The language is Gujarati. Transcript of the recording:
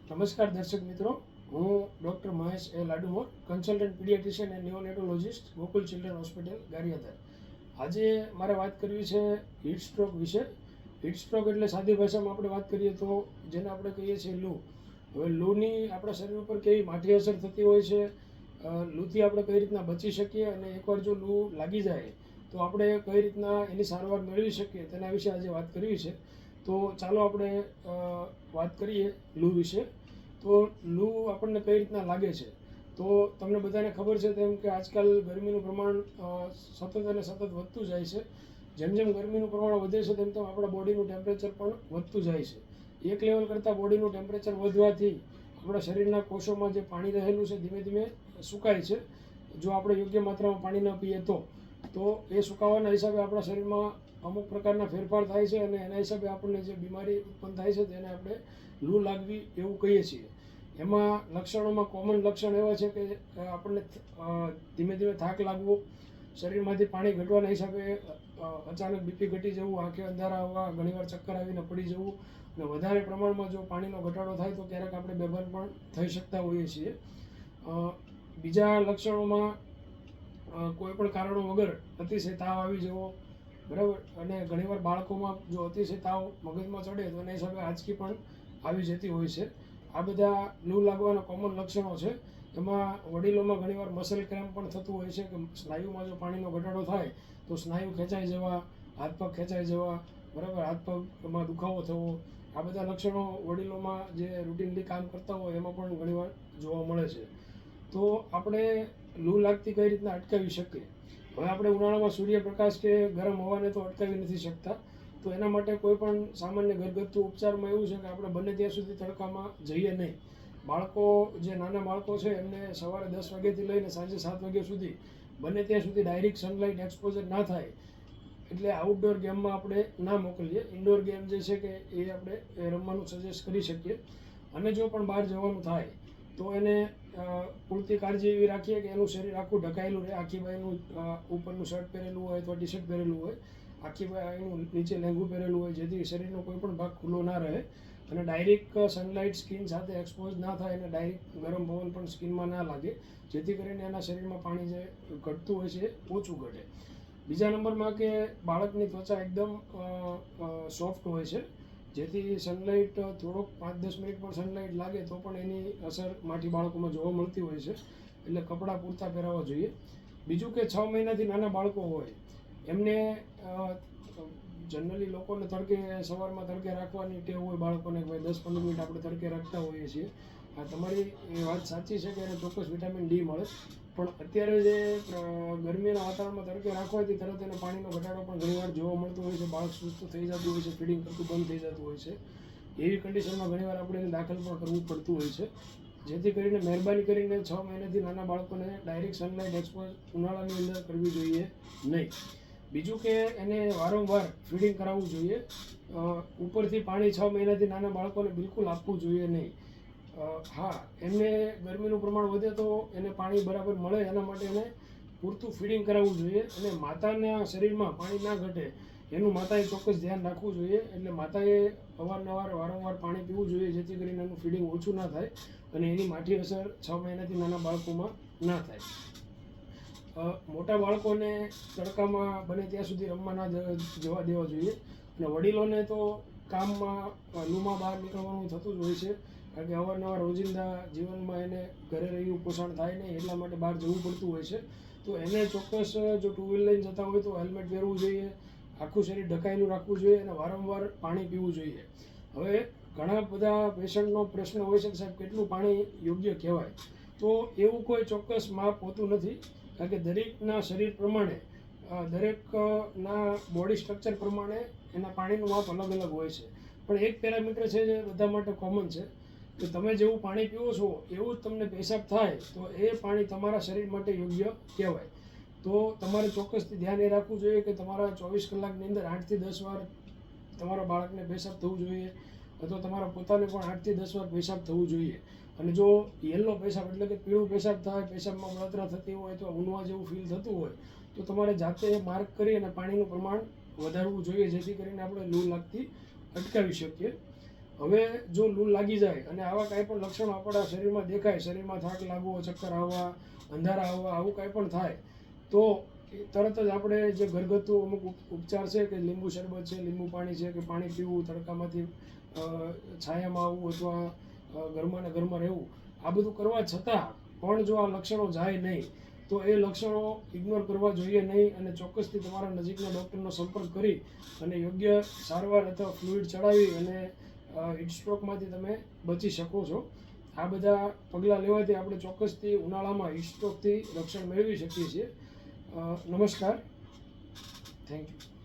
નમસ્કાર દર્શક મિત્રો, હું doctor Mahesh A Ladumor, consultant paediatrician and neonatologist, Gokul children hospital, Gariyadhar. આજે મારે વાત કરવી છે હીટ સ્ટ્રોક વિશે. હીટ સ્ટ્રોક એટલે સાદી ભાષામાં આપણે વાત કરીએ તો જેને આપણે કહીએ છીએ લૂ. હવે લૂની આપણા શરીર ઉપર કેવી માઠી અસર થતી હોય છે, લૂથી આપણે કઈ રીતના બચી શકીએ, અને એકવાર જો લૂ લાગી જાય તો આપણે કઈ રીતના એની સારવાર મેળવી શકીએ તેના વિશે આજે વાત કરવી છે. તો ચાલો આપણે વાત કરીએ લૂ વિશે. તો લૂ આપણને કઈ રીતના લાગે છે, તો તમને બધાને ખબર છે તેમ કે આજકાલ ગરમીનું પ્રમાણ સતત અને સતત વધતું જાય છે. જેમ જેમ ગરમીનું પ્રમાણ વધે છે તેમ તેમ આપણા બોડીનું ટેમ્પરેચર પણ વધતું જાય છે. એક લેવલ કરતાં બોડીનું ટેમ્પરેચર વધવાથી આપણા શરીરના કોષોમાં જે પાણી રહેલું છે ધીમે ધીમે સુકાય છે. જો આપણે યોગ્ય માત્રામાં પાણી ન પીએ તો એ સુકાવાના હિસાબે આપણા શરીરમાં અમુક પ્રકારના ફેરફાર થાય છે, અને એના હિસાબે આપણને જે બીમારી ઉત્પન્ન થાય છે તેને આપણે લૂ લાગવી એવું કહીએ છીએ. એમાં લક્ષણોમાં કોમન લક્ષણ એવા છે કે આપણને ધીમે ધીમે થાક લાગવો, શરીરમાંથી પાણી ઘટવાના હિસાબે અચાનક બીપી ઘટી જવું, આંખે અંધારા આવવા, ઘણીવાર ચક્કર આવીને પડી જવું, અને વધારે પ્રમાણમાં જો પાણીનો ઘટાડો થાય તો ક્યારેક આપણે બેભાન પણ થઈ શકતા હોઈએ છીએ. બીજા લક્ષણોમાં કોઈ પણ કારણો વગર અતિશય તાવ આવી જવો, બરાબર, અને ઘણીવાર બાળકોમાં જો અતિશય તાવ મગજમાં ચડે તો એના હિસાબે આંચકી પણ આવી જતી હોય છે. આ બધા લૂ લાગવાના કોમન લક્ષણો છે. એમાં વડીલોમાં ઘણીવાર મસલ ક્રેમ્પ પણ થતું હોય છે કે સ્નાયુમાં જો પાણીનો ઘટાડો થાય તો સ્નાયુ ખેંચાઈ જવા, હાથ પગ ખેંચાઈ જવા, બરાબર, હાથ પગમાં દુખાવો થવો, આ બધા લક્ષણો વડીલોમાં જે રૂટીનલી કામ કરતા હોય એમાં પણ ઘણીવાર જોવા મળે છે. તો આપણે લૂ લાગતી કઈ રીતના અટકાવી શકીએ? હવે આપણે ઉનાળામાં સૂર્યપ્રકાશ કે ગરમ હવાને તો અટકાવી નથી શકતા, તો એના માટે કોઈ પણ સામાન્ય ઘરગથ્થુ ઉપચારમાં એવું છે કે આપણે બને ત્યાં સુધી તડકામાં જઈએ નહીં. બાળકો, જે નાના બાળકો છે એમને સવારે 10 વાગ્યાથી લઈને સાંજે 7 વાગ્યા સુધી બને ત્યાં સુધી ડાયરેક્ટ સનલાઇટ એક્સપોઝર ના થાય એટલે આઉટડોર ગેમમાં આપણે ના મોકલીએ. ઇન્ડોર ગેમ જે છે કે એ આપણે રમવાનું સજેસ્ટ કરી શકીએ. અને જો પણ બહાર જવાનું થાય તો એને પૂરતી કાળજી એવી રાખીએ કે એનું શરીર આખું ઢકાયેલું રહે. આખી બાઈનું ઉપરનું શર્ટ પહેરેલું હોય અથવા ટી શર્ટ પહેરેલું હોય, આખી બાઈનું નીચે લેંઘું પહેરેલું હોય, જેથી શરીરનો કોઈ પણ ભાગ ખુલ્લો ના રહે, અને ડાયરેક્ટ સનલાઇટ સ્કિન સાથે એક્સપોઝ ના થાય, અને ડાયરેક્ટ ગરમ પવન પણ સ્કિનમાં ના લાગે, જેથી કરીને એના શરીરમાં પાણી જે ઘટતું હોય છે એ ઓછું ઘટે. બીજા નંબરમાં કે બાળકની ત્વચા એકદમ સોફ્ટ હોય છે, જેથી સનલાઇટ થોડોક 5-10 મિનિટ પણ સનલાઇટ લાગે તો પણ એની અસર માઠી બાળકોમાં જોવા મળતી હોય છે, એટલે કપડાં પૂરતા પહેરાવવા જોઈએ. બીજું કે 6 મહિનાથી નાના બાળકો હોય એમને જનરલી લોકોને તડકે, સવારમાં તડકે રાખવાની ટેવ હોય બાળકોને, ભાઈ 10-15 મિનિટ આપણે તડકે રાખતા હોઈએ છીએ. હા, તમારી વાત સાચી છે કે એને ચોક્કસ વિટામિન ડી મળે, પણ અત્યારે જે ગરમીના વાતાવરણમાં તડકે રાખવાથી તરત એને પાણીનો ઘટાડો પણ ઘણીવાર જોવા મળતો હોય છે. બાળક સુસ્ત થઈ જતું હોય છે, ફીડિંગ કરતું બંધ થઈ જતું હોય છે. એવી કન્ડિશનમાં ઘણીવાર આપણે એને દાખલ પણ કરવું પડતું હોય છે. જેથી કરીને મહેરબાની કરીને 6 મહિનાથી નાના બાળકોને ડાયરેક્ટ સનલાઇટ એક્સપોઝ ઉનાળાની અંદર કરવી જોઈએ નહીં. બીજું કે એને વારંવાર ફીડિંગ કરાવવું જોઈએ. ઉપરથી પાણી 6 મહિનાથી નાના બાળકોને બિલકુલ આપવું જોઈએ નહીં. હા, એમને ગરમીનું પ્રમાણ વધે તો એને પાણી બરાબર મળે એના માટે એને પૂરતું ફીડિંગ કરાવવું જોઈએ, અને માતાના શરીરમાં પાણી ના ઘટે એનું માતાએ ચોક્કસ ધ્યાન રાખવું જોઈએ. એટલે માતાએ અવારનવાર વારંવાર પાણી પીવું જોઈએ, જેથી કરીને એનું ફીડિંગ ઓછું ના થાય અને એની માઠી અસર 6 મહિનાથી નાના બાળકોમાં ના થાય. મોટા બાળકોને તડકામાં બને ત્યાં સુધી રમવા ના જવા દેવા જોઈએ, અને વડીલોને તો કામમાં લૂમાં બહાર નીકળવાનું થતું જ હોય છે, કારણ કે અવારનવાર રોજિંદા જીવનમાં એને ઘરે રહ્યું પોષણ થાય નહીં એટલા માટે બહાર જવું પડતું હોય છે. તો એને ચોક્કસ જો ટુ વ્હીલ લઈને જતા હોય તો હેલ્મેટ પહેરવું જોઈએ, આખું શરીર ઢકાયેલું રાખવું જોઈએ, અને વારંવાર પાણી પીવું જોઈએ. હવે ઘણા બધા પેશન્ટનો પ્રશ્ન હોય છે કે સાહેબ કેટલું પાણી યોગ્ય કહેવાય? તો એવું કોઈ ચોક્કસ માપ હોતું નથી, કારણ કે દરેકના શરીર પ્રમાણે, દરેકના બોડી સ્ટ્રક્ચર પ્રમાણે એના પાણીનું માપ અલગ અલગ હોય છે. પણ એક પેરામીટર છે જે બધા માટે કોમન છે કે તમે જેવું પાણી પીવો છો એવું જ તમને પેશાબ થાય તો એ પાણી તમારા શરીર માટે યોગ્ય કહેવાય. તો તમારે ચોક્કસથી ધ્યાન એ રાખવું જોઈએ કે તમારા 24 કલાકની અંદર 8 થી 10 વાર તમારા બાળકને પેશાબ થવું જોઈએ, અથવા તમારા પોતાને પણ 8 થી 10 વાર પેશાબ થવું જોઈએ. અને જો યલો પેશાબ એટલે કે પીળું પેશાબ થાય, પેશાબમાં બળતરા થતી હોય અથવા ઊનવા જેવું ફીલ થતું હોય તો તમારે જાતે માર્ક કરી અને પાણીનું પ્રમાણ વધારવું જોઈએ, જેથી કરીને આપણે લૂ લાગતી અટકાવી શકીએ. હવે જો લૂ લાગી જાય અને આવા કાંઈ પણ લક્ષણો આપણા શરીરમાં દેખાય, શરીરમાં થાક લાગવો, ચક્કર આવવા, અંધારા આવવા, આવું કાંઈ પણ થાય તો તરત જ આપણે જે ઘરગથ્થુ અમુક ઉપચાર છે કે લીંબુ શરબત છે, લીંબુ પાણી છે કે પાણી પીવું, તડકામાંથી છાયામાં આવવું અથવા ઘરમાં ને ઘરમાં રહેવું, આ બધું કરવા છતાં પણ જો આ લક્ષણો જાય નહીં તો એ લક્ષણો ઇગ્નોર કરવા જોઈએ નહીં અને ચોક્કસથી તમારા નજીકના ડૉક્ટરનો સંપર્ક કરી અને યોગ્ય સારવાર અથવા ફ્લુઇડ ચડાવી અને હીટ સ્ટ્રોકમાંથી તમે બચી શકો છો. આ બધા પગલાં લેવાથી આપણે ચોક્કસથી ઉનાળામાં હીટ સ્ટ્રોકથી રક્ષણ મેળવી શકીએ છીએ. નમસ્કાર, થેન્ક યુ.